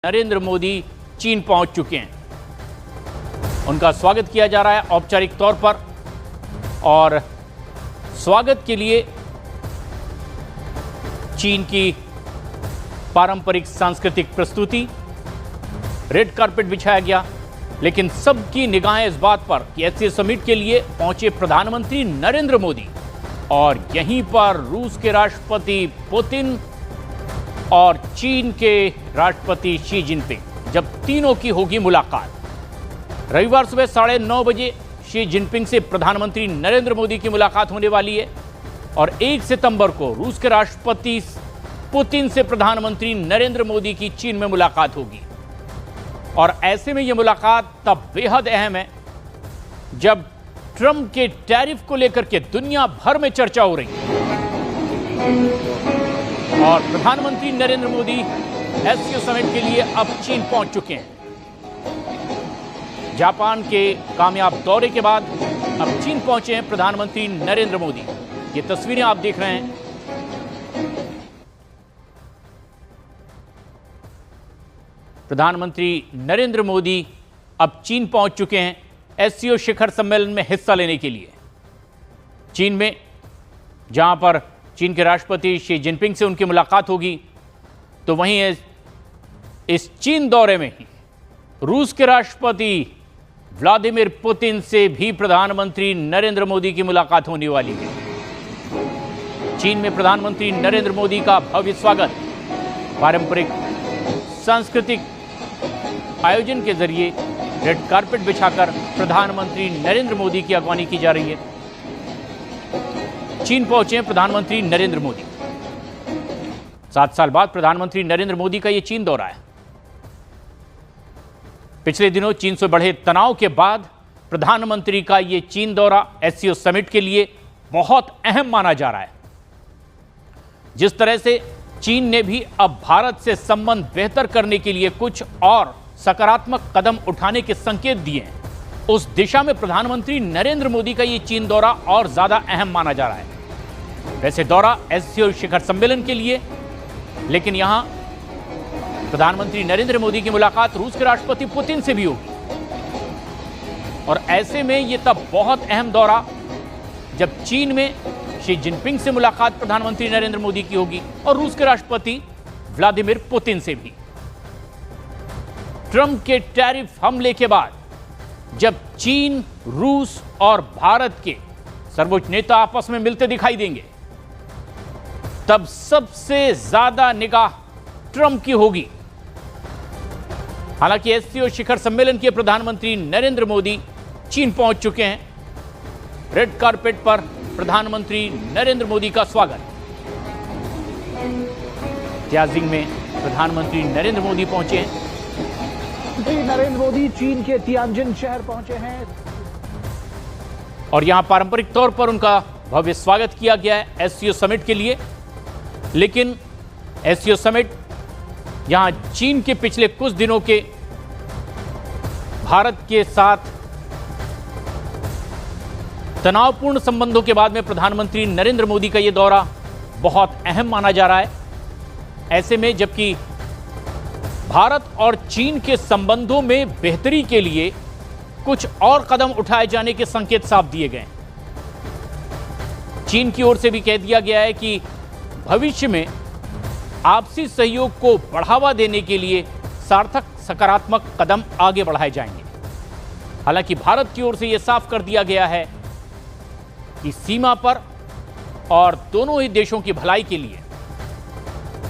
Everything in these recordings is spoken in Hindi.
नरेंद्र मोदी चीन पहुंच चुके हैं। उनका स्वागत किया जा रहा है औपचारिक तौर पर और स्वागत के लिए चीन की पारंपरिक सांस्कृतिक प्रस्तुति, रेड कारपेट बिछाया गया। लेकिन सबकी निगाहें इस बात पर कि एससीओ समिट के लिए पहुंचे प्रधानमंत्री नरेंद्र मोदी और यहीं पर रूस के राष्ट्रपति पुतिन और चीन के राष्ट्रपति शी जिनपिंग, जब तीनों की होगी मुलाकात। रविवार सुबह 9:30 बजे शी जिनपिंग से प्रधानमंत्री नरेंद्र मोदी की मुलाकात होने वाली है और 1 सितंबर को रूस के राष्ट्रपति पुतिन से प्रधानमंत्री नरेंद्र मोदी की चीन में मुलाकात होगी। और ऐसे में यह मुलाकात तब बेहद अहम है जब ट्रंप के टैरिफ को लेकर के दुनिया भर में चर्चा हो रही है और प्रधानमंत्री नरेंद्र मोदी एससीओ समिट के लिए अब चीन पहुंच चुके हैं। जापान के कामयाब दौरे के बाद अब चीन पहुंचे हैं प्रधानमंत्री नरेंद्र मोदी। ये तस्वीरें आप देख रहे हैं। प्रधानमंत्री नरेंद्र मोदी अब चीन पहुंच चुके हैं एससीओ शिखर सम्मेलन में हिस्सा लेने के लिए। चीन में जहां पर चीन के राष्ट्रपति शी जिनपिंग से उनकी मुलाकात होगी, तो वहीं इस चीन दौरे में ही रूस के राष्ट्रपति व्लादिमीर पुतिन से भी प्रधानमंत्री नरेंद्र मोदी की मुलाकात होने वाली है। चीन में प्रधानमंत्री नरेंद्र मोदी का भव्य स्वागत पारंपरिक सांस्कृतिक आयोजन के जरिए रेड कारपेट बिछाकर प्रधानमंत्री नरेंद्र मोदी की अगवानी की जा रही है। चीन पहुंचे हैं प्रधानमंत्री नरेंद्र मोदी। 7 साल बाद प्रधानमंत्री नरेंद्र मोदी का यह चीन दौरा है। पिछले दिनों चीन से बढ़े तनाव के बाद प्रधानमंत्री का यह चीन दौरा एससीओ समिट के लिए बहुत अहम माना जा रहा है। जिस तरह से चीन ने भी अब भारत से संबंध बेहतर करने के लिए कुछ और सकारात्मक कदम उठाने के संकेत दिए हैं, उस दिशा में प्रधानमंत्री नरेंद्र मोदी का यह चीन दौरा और ज्यादा अहम माना जा रहा है। वैसे दौरा एससीओ शिखर सम्मेलन के लिए, लेकिन यहां प्रधानमंत्री नरेंद्र मोदी की मुलाकात रूस के राष्ट्रपति पुतिन से भी होगी। और ऐसे में यह तब बहुत अहम दौरा जब चीन में शी जिनपिंग से मुलाकात प्रधानमंत्री नरेंद्र मोदी की होगी और रूस के राष्ट्रपति व्लादिमीर पुतिन से भी। ट्रंप के टैरिफ हमले के बाद जब चीन, रूस और भारत के सर्वोच्च नेता आपस में मिलते दिखाई देंगे, तब सबसे ज्यादा निगाह ट्रंप की होगी। हालांकि एससीओ शिखर सम्मेलन के प्रधानमंत्री नरेंद्र मोदी चीन पहुंच चुके हैं। रेड कारपेट पर प्रधानमंत्री नरेंद्र मोदी का स्वागत। तियाजिंग में प्रधानमंत्री नरेंद्र मोदी पहुंचे हैं। नरेंद्र मोदी चीन के तियानजिन शहर पहुंचे हैं और यहां पारंपरिक तौर पर उनका भव्य स्वागत किया गया है एससीओ समिट के लिए। लेकिन एससीओ समिट यहां चीन के पिछले कुछ दिनों के भारत के साथ तनावपूर्ण संबंधों के बाद में प्रधानमंत्री नरेंद्र मोदी का यह दौरा बहुत अहम माना जा रहा है। ऐसे में जबकि भारत और चीन के संबंधों में बेहतरी के लिए कुछ और कदम उठाए जाने के संकेत साफ दिए गए। चीन की ओर से भी कह दिया गया है कि भविष्य में आपसी सहयोग को बढ़ावा देने के लिए सार्थक सकारात्मक कदम आगे बढ़ाए जाएंगे। हालांकि भारत की ओर से यह साफ कर दिया गया है कि सीमा पर और दोनों ही देशों की भलाई के लिए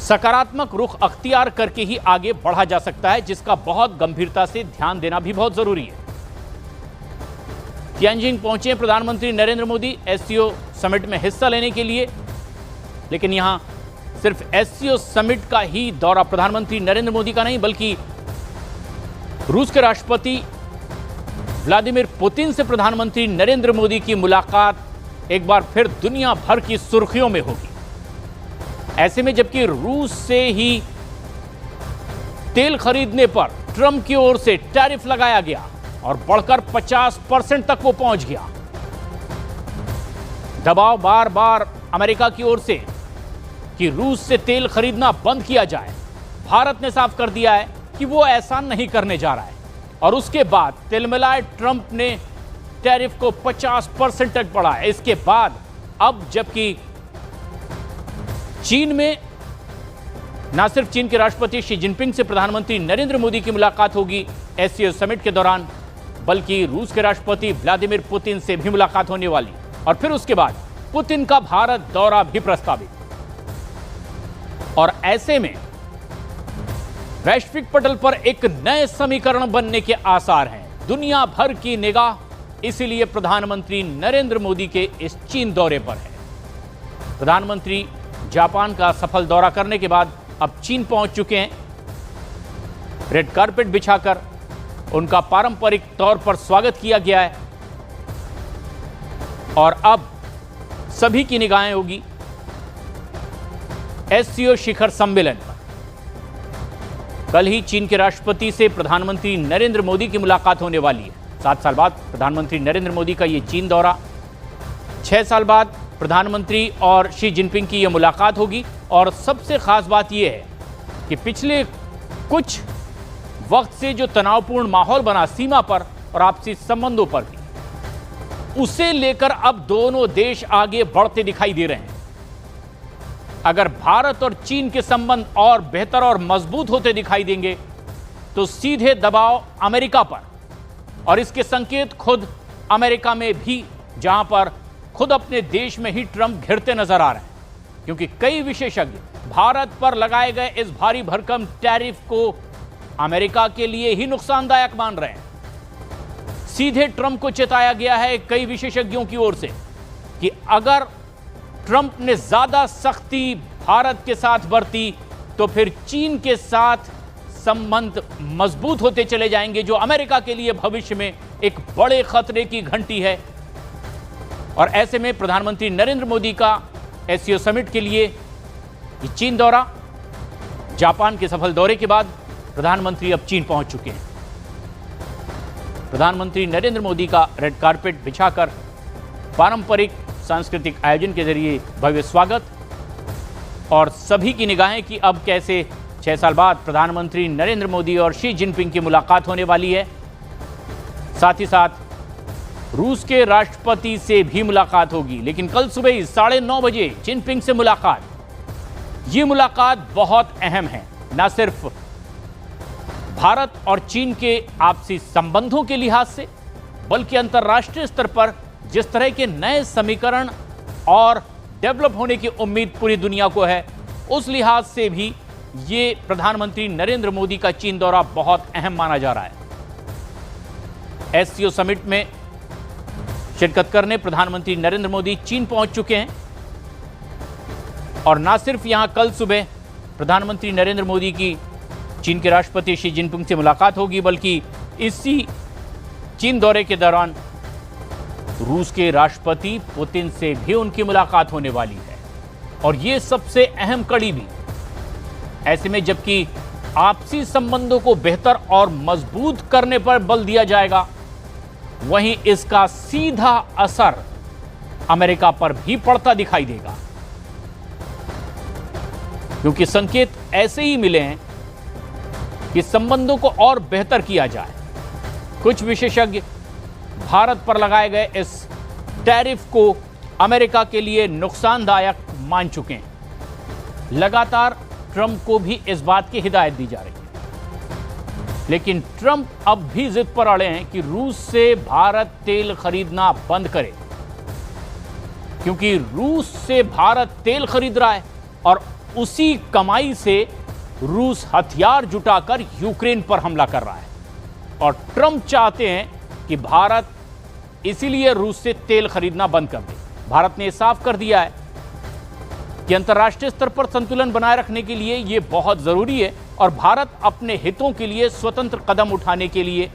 सकारात्मक रुख अख्तियार करके ही आगे बढ़ा जा सकता है, जिसका बहुत गंभीरता से ध्यान देना भी बहुत जरूरी है। तियानजिन पहुंचे प्रधानमंत्री नरेंद्र मोदी एससीओ समिट में हिस्सा लेने के लिए। लेकिन यहां सिर्फ एससीओ समिट का ही दौरा प्रधानमंत्री नरेंद्र मोदी का नहीं, बल्कि रूस के राष्ट्रपति व्लादिमीर पुतिन से प्रधानमंत्री नरेंद्र मोदी की मुलाकात एक बार फिर दुनिया भर की सुर्खियों में होगी। ऐसे में जबकि रूस से ही तेल खरीदने पर ट्रंप की ओर से टैरिफ लगाया गया और बढ़कर 50% तक वो पहुंच गया, दबाव बार बार अमेरिका की ओर से कि रूस से तेल खरीदना बंद किया जाए। भारत ने साफ कर दिया है कि वो ऐसा नहीं करने जा रहा है। और उसके बाद तिलमिलाए ट्रंप ने टैरिफ को 50% तक बढ़ाया। इसके बाद अब जबकि चीन में न सिर्फ चीन के राष्ट्रपति शी जिनपिंग से प्रधानमंत्री नरेंद्र मोदी की मुलाकात होगी एससीओ समिट के दौरान, बल्कि रूस के राष्ट्रपति व्लादिमीर पुतिन से भी मुलाकात होने वाली। और फिर उसके बाद पुतिन का भारत दौरा भी प्रस्तावित। और ऐसे में वैश्विक पटल पर एक नए समीकरण बनने के आसार हैं। दुनिया भर की निगाह इसीलिए प्रधानमंत्री नरेंद्र मोदी के इस चीन दौरे पर है। प्रधानमंत्री जापान का सफल दौरा करने के बाद अब चीन पहुंच चुके हैं। रेड कारपेट बिछाकर उनका पारंपरिक तौर पर स्वागत किया गया है और अब सभी की निगाहें होगी एससीओ शिखर सम्मेलन पर। कल ही चीन के राष्ट्रपति से प्रधानमंत्री नरेंद्र मोदी की मुलाकात होने वाली है। 7 साल बाद प्रधानमंत्री नरेंद्र मोदी का यह चीन दौरा, 6 साल बाद प्रधानमंत्री और शी जिनपिंग की यह मुलाकात होगी। और सबसे खास बात यह है कि पिछले कुछ वक्त से जो तनावपूर्ण माहौल बना सीमा पर और आपसी संबंधों पर भी, उसे लेकर अब दोनों देश आगे बढ़ते दिखाई दे रहे हैं। अगर भारत और चीन के संबंध और बेहतर और मजबूत होते दिखाई देंगे तो सीधे दबाव अमेरिका पर, और इसके संकेत खुद अमेरिका में भी, जहां पर खुद अपने देश में ही ट्रंप घिरते नजर आ रहे हैं। क्योंकि कई विशेषज्ञ भारत पर लगाए गए इस भारी भरकम टैरिफ को अमेरिका के लिए ही नुकसानदायक मान रहे हैं। सीधे ट्रंप को चेताया गया है कई विशेषज्ञों की ओर से कि अगर ट्रंप ने ज्यादा सख्ती भारत के साथ बरती तो फिर चीन के साथ संबंध मजबूत होते चले जाएंगे, जो अमेरिका के लिए भविष्य में एक बड़े खतरे की घंटी है। और ऐसे में प्रधानमंत्री नरेंद्र मोदी का एससीओ समिट के लिए चीन दौरा, जापान के सफल दौरे के बाद प्रधानमंत्री अब चीन पहुंच चुके हैं। प्रधानमंत्री नरेंद्र मोदी का रेड कारपेट बिछाकर पारंपरिक सांस्कृतिक आयोजन के जरिए भव्य स्वागत, और सभी की निगाहें कि अब कैसे 6 साल बाद प्रधानमंत्री नरेंद्र मोदी और शी जिनपिंग की मुलाकात होने वाली है। साथ ही साथ रूस के राष्ट्रपति से भी मुलाकात होगी, लेकिन कल सुबह 9:30 बजे जिनपिंग से मुलाकात। ये मुलाकात बहुत अहम है, न सिर्फ भारत और चीन के आपसी संबंधों के लिहाज से, बल्कि अंतर्राष्ट्रीय स्तर पर जिस तरह के नए समीकरण और डेवलप होने की उम्मीद पूरी दुनिया को है, उस लिहाज से भी ये प्रधानमंत्री नरेंद्र मोदी का चीन दौरा बहुत अहम माना जा रहा है। एससीओ समिट में शिरकत करने प्रधानमंत्री नरेंद्र मोदी चीन पहुंच चुके हैं। और न सिर्फ यहां कल सुबह प्रधानमंत्री नरेंद्र मोदी की चीन के राष्ट्रपति शी जिनपिंग से मुलाकात होगी, बल्कि इसी चीन दौरे के दौरान रूस के राष्ट्रपति पुतिन से भी उनकी मुलाकात होने वाली है। और ये सबसे अहम कड़ी भी। ऐसे में जबकि आपसी संबंधों को बेहतर और मजबूत करने पर बल दिया जाएगा, वहीं इसका सीधा असर अमेरिका पर भी पड़ता दिखाई देगा। क्योंकि संकेत ऐसे ही मिले हैं कि संबंधों को और बेहतर किया जाए। कुछ विशेषज्ञ भारत पर लगाए गए इस टैरिफ को अमेरिका के लिए नुकसानदायक मान चुके हैं। लगातार ट्रंप को भी इस बात की हिदायत दी जा रही है, लेकिन ट्रंप अब भी जिद पर अड़े हैं कि रूस से भारत तेल खरीदना बंद करे, क्योंकि रूस से भारत तेल खरीद रहा है और उसी कमाई से रूस हथियार जुटाकर यूक्रेन पर हमला कर रहा है। और ट्रंप चाहते हैं कि भारत इसीलिए रूस से तेल खरीदना बंद कर दे। भारत ने साफ कर दिया है कि अंतर्राष्ट्रीय स्तर पर संतुलन बनाए रखने के लिए यह बहुत जरूरी है और भारत अपने हितों के लिए स्वतंत्र कदम उठाने के लिए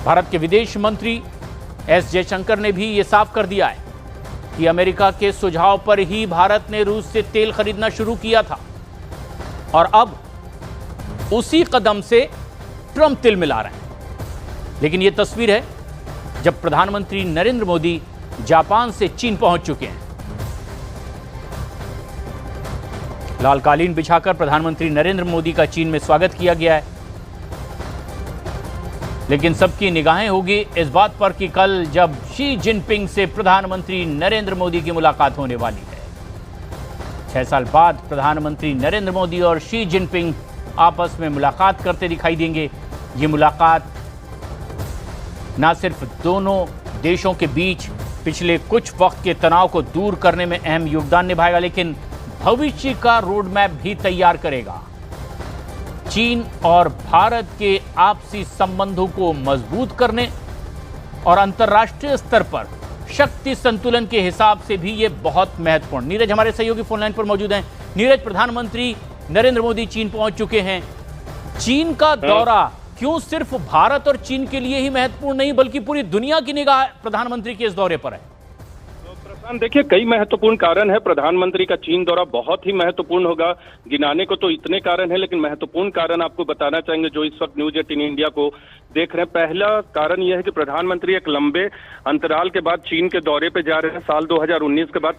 भारत के विदेश मंत्री एस जयशंकर ने भी यह साफ कर दिया है कि अमेरिका के सुझाव पर ही भारत ने रूस से तेल खरीदना शुरू किया था और अब उसी कदम से ट्रंप तिल मिला रहे हैं। लेकिन यह तस्वीर है जब प्रधानमंत्री नरेंद्र मोदी जापान से चीन पहुंच चुके हैं। लाल कालीन बिछाकर प्रधानमंत्री नरेंद्र मोदी का चीन में स्वागत किया गया है। लेकिन सबकी निगाहें होगी इस बात पर कि कल जब शी जिनपिंग से प्रधानमंत्री नरेंद्र मोदी की मुलाकात होने वाली है। 6 साल बाद प्रधानमंत्री नरेंद्र मोदी और शी जिनपिंग आपस में मुलाकात करते दिखाई देंगे। ये मुलाकात न सिर्फ दोनों देशों के बीच पिछले कुछ वक्त के तनाव को दूर करने में अहम योगदान निभाएगा, लेकिन भविष्य का रोड मैप भी तैयार करेगा। चीन और भारत के आपसी संबंधों को मजबूत करने और अंतर्राष्ट्रीय स्तर पर शक्ति संतुलन के हिसाब से भी यह बहुत महत्वपूर्ण। नीरज हमारे सहयोगी फोन लाइन पर मौजूद हैं। नीरज, प्रधानमंत्री नरेंद्र मोदी चीन पहुंच चुके हैं। चीन का दौरा क्यों सिर्फ भारत और चीन के लिए ही महत्वपूर्ण नहीं बल्कि पूरी दुनिया की निगाह प्रधानमंत्री के इस दौरे पर है? प्रशांत, देखिए कई महत्वपूर्ण कारण है। प्रधानमंत्री का चीन दौरा बहुत ही महत्वपूर्ण होगा। गिनाने को तो इतने कारण है, लेकिन महत्वपूर्ण कारण आपको बताना चाहेंगे जो इस वक्त न्यूज 18 इंडिया को देख रहे हैं। पहला कारण यह है कि प्रधानमंत्री एक लंबे अंतराल के बाद चीन के दौरे पे जा रहे हैं। साल 2019 के बाद